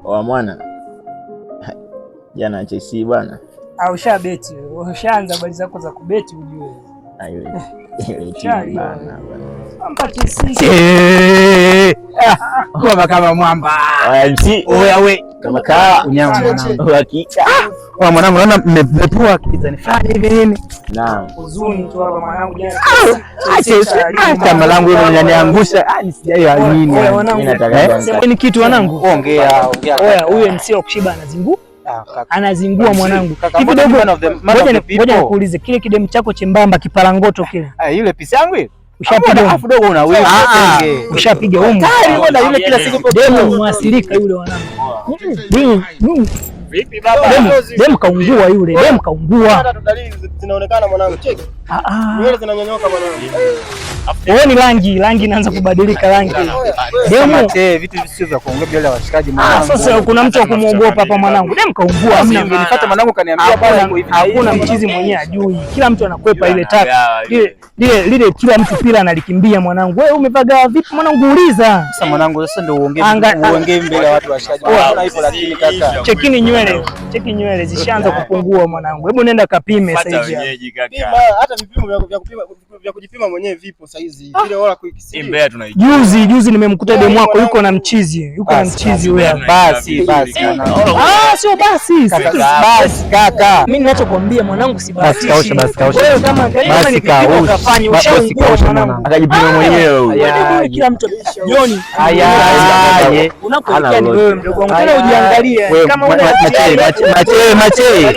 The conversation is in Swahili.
Wa mwana. Jana Chelsea bwana. Ushabeti wewe. Ushaanza habari zako za kubeti ujue. Ile timu bana. Mpaka sisi. Kwa kama mwamba. Oya we. Kama kaa unyama hakika. Kwa mwanangu naona mmepua kizani fani hivi nini? Naam. Uzuni tu hapa mwanangu jana. Kama langu hilo linaniangusha. Sijaamini. Mimi nataka sema ni kitu wanangu. Ongea. Oya huyo MC wa kushiba anazingua mwanangu. Hivi dogo ngoja nikuulize kile kidemu chako chembamba kiparangoto kile. Yule pisi yangu ile. Ushapiga afu dogo una wewe. Ushapiga huko. Mbona yule kila siku demu mwasilika yule wanangu. Vipi baba? Demu kaungua yule. Demu kaungua. Hata dalili zinaonekana mwanangu. Cheki. Nywele zinanyonyoka mwanangu. Ni rangi inaanza kubadilika rangi. Demu vitu visio vya kuongea bila washikaji mwanangu. Sasa kuna mtu wa kumuogopa hapa mwanangu. Demu kaungua hamna. Nilipata mwanangu kaniambia bwana iko hivi. Hakuna mchizi mwenyewe ajui. Kila mtu anakwepa ile taka. Lile kila mtu pila analikimbia mwanangu. Wewe umevaga vipi mwanangu uliza. Sasa mwanangu sasa ndio uongee mbele ya watu washikaji. Unaona hivyo lakini kaka. Cheki nywele zishaanza kupungua mwanangu. Hebu nenda kapime sasa hivi. Hata vipimo vya kujipima mwenyewe vipo sasa hizi. Ile wala kuikisia. Juzi nimemkuta demu wako yuko na mchizi. Huyo. Basi. Sio basi. Basi kaka. Mimi ninachokuambia mwanangu si basi. Basi kaosha. Wewe kama ukafanya ushaungua akajipima mwenyewe huyo. Kila mtu jioni. Unapoelekea ni wewe mdogo wangu. Tena ujiangalie kama una mache